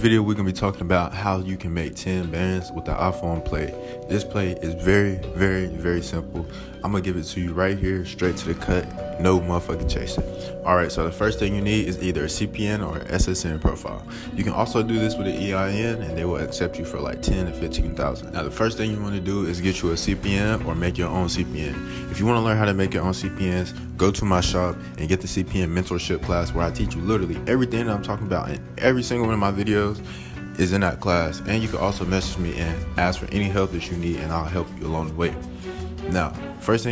Video we're gonna be talking about how you can make 10 bands with the iPhone play. This play is very simple. I'm gonna give it to you right here, straight to the cut, no motherfucking chasing. Alright, so the first thing you need is either a CPN or an SSN profile. You can also do this with an EIN and they will accept you for like 10 to 15,000. Now the first thing you want to do is get you a CPN or make your own CPN. If you want to learn how to make your own CPNs, go to my shop and get the CPN mentorship class where I teach you literally everything that I'm talking about in every single one of my videos is in that class. And you can also message me and ask for any help that you need and I'll help you along the way. Now, first,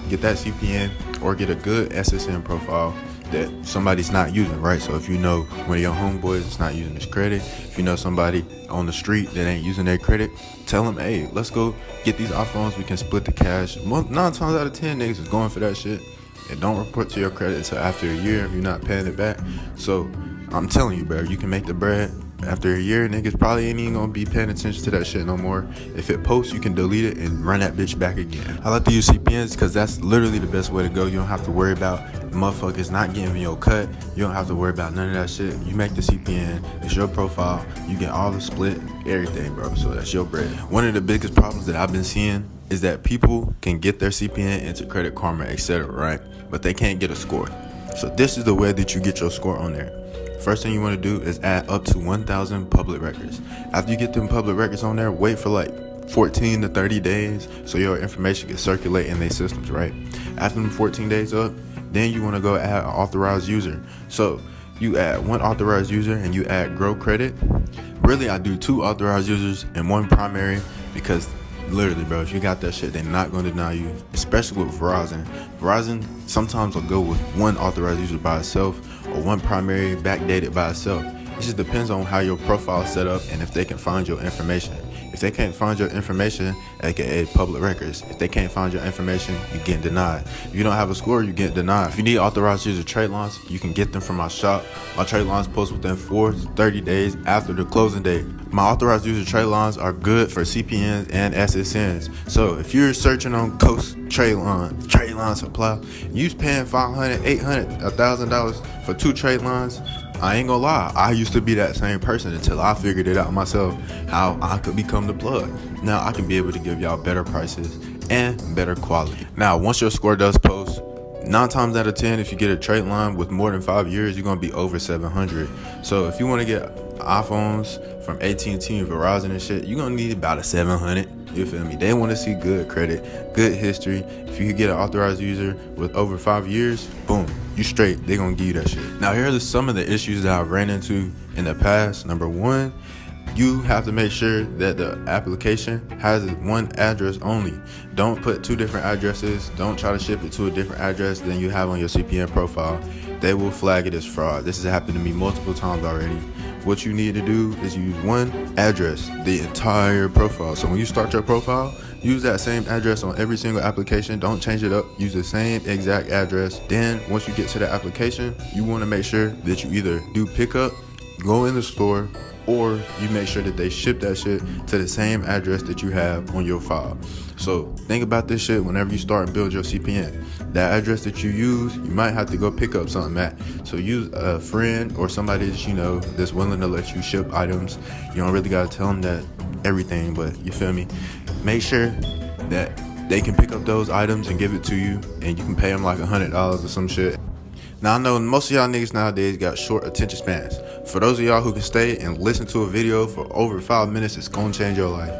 get that CPN or get a good SSN profile that somebody's not using, right? So if you know one of your homeboys is not using his credit, if you know somebody on the street that ain't using their credit, tell them, hey, let's go get these iPhones, we can split the cash. 9 times out of 10 niggas is going for that shit and don't report to your credit until after a year if you're not paying it back. So I'm telling you, bro, you can make the bread. After a year, niggas probably ain't even gonna be paying attention to that shit no more. If it posts, you can delete it and run that bitch back again. I like to use CPNs because that's literally the best way to go. You don't have to worry about motherfuckers not getting your cut. You don't have to worry about none of that shit. You make the CPN, it's your profile, you get all the split, everything, bro. So that's your bread. One of the biggest problems that I've been seeing is that people can get their CPN into Credit Karma, etc., right? But they can't get a score. So this is the way that you get your score on there. First thing you want to do is add up to 1,000 public records. After you get them public records on there, wait for like 14 to 30 days so your information can circulate in their systems, right? After them 14 days up, then you want to go add an authorized user. So you add one authorized user and you add grow credit. Really, I do 2 authorized users and 1 primary because literally, bro, if you got that shit, they're not going to deny you, especially with Verizon. Verizon sometimes will go with 1 authorized user by itself or 1 primary backdated by itself. It just depends on how your profile is set up and if they can find your information. If they can't find your information, aka public records, if they can't find your information, you're getting denied. If you don't have a score, you get denied. If you need authorized user trade lines, you can get them from my shop. My trade lines post within 4 to 30 days after the closing date. My authorized user trade lines are good for CPNs and SSNs. So if you're searching on Coast trade line supply, you paying $500, $800, $1,000 for 2 trade lines. I ain't gonna lie, I used to be that same person until I figured it out myself, how I could become the plug. Now I can be able to give y'all better prices and better quality. Now, once your score does post, 9 times out of 10, if you get a trade line with more than 5 years, you're gonna be over 700. So if you wanna get iPhones from AT&T and Verizon and shit, you're gonna need about a 700. You feel me? They want to see good credit, good history. If you could get an authorized user with over 5 years, boom, you straight. They gonna give you that shit. Now here are some of the issues that I've ran into in the past. Number 1, you have to make sure that the application has 1 address only. Don't put 2 different addresses. Don't try to ship it to a different address than you have on your CPN profile. They will flag it as fraud. This has happened to me multiple times already. What you need to do is use 1 address, the entire profile. So when you start your profile, use that same address on every single application. Don't change it up. Use the same exact address. Then once you get to the application, you want to make sure that you either do pickup, go in the store, or you make sure that they ship that shit to the same address that you have on your file. So think about this shit whenever you start and build your CPN. That address that you use, you might have to go pick up something at. So use a friend or somebody that you know that's willing to let you ship items. You don't really gotta tell them that everything, but you feel me? Make sure that they can pick up those items and give it to you, and you can pay them like $100 or some shit. Now I know most of y'all niggas nowadays got short attention spans. For those of y'all who can stay and listen to a video for over 5 minutes, it's gonna change your life.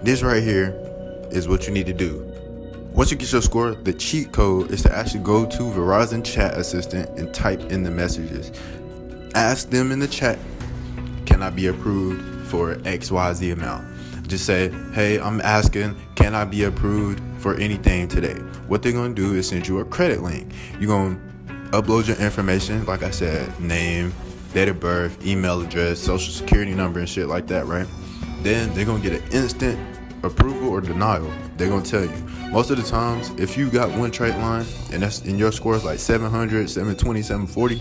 This right here is what you need to do. Once you get your score, the cheat code is to actually go to Verizon Chat Assistant and type in the messages. Ask them in the chat, can I be approved for XYZ amount? Just say, hey, I'm asking, can I be approved for anything today? What they're gonna do is send you a credit link. You're gonna upload your information, like I said, name, date of birth, email address, social security number and shit like that, right? Then they're gonna get an instant approval or denial. They're gonna tell you. Most of the times, if you got 1 trade line and that's in your score is like 700, 720, 740,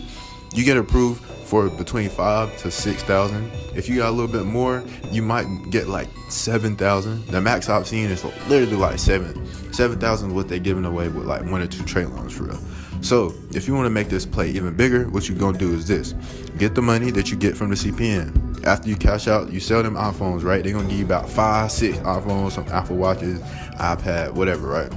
you get approved for between 5 to 6,000. If you got a little bit more, you might get like 7,000. The max I've seen is literally like 7,000 is what they're giving away with like 1 or 2 trade lines for real. So if you want to make this play even bigger, what you're gonna do is this: get the money that you get from the CPN. After you cash out, you sell them iPhones, right? They're gonna give you about 5-6 iPhones, some Apple Watches, iPad, whatever, right?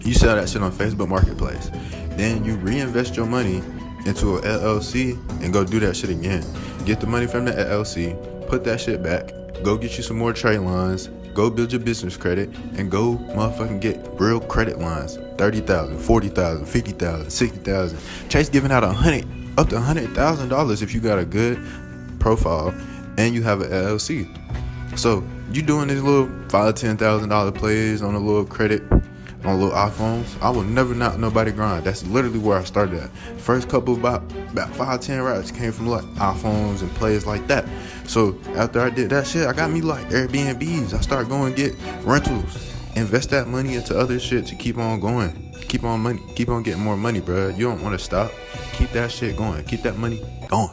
You sell that shit on Facebook Marketplace. Then you reinvest your money into an LLC and go do that shit again. Get the money from the LLC, put that shit back, go get you some more trade lines, go build your business credit, and go motherfucking get real credit lines. $30,000, $40,000, $50,000, $60,000. Chase giving out up to $100,000 if you got a good profile and you have an LLC. So you doing these little $5,000, $10,000 plays on a little credit, on little iPhones. I will never knock nobody grind. That's literally where I started at. First couple about 5-10 racks came from like iPhones and plays like that. So after I did that shit, I got me like Airbnbs. I started going get rentals, invest that money into other shit to keep on going, keep on getting more money, bro. You don't want to stop. Keep that shit going. Keep that money going.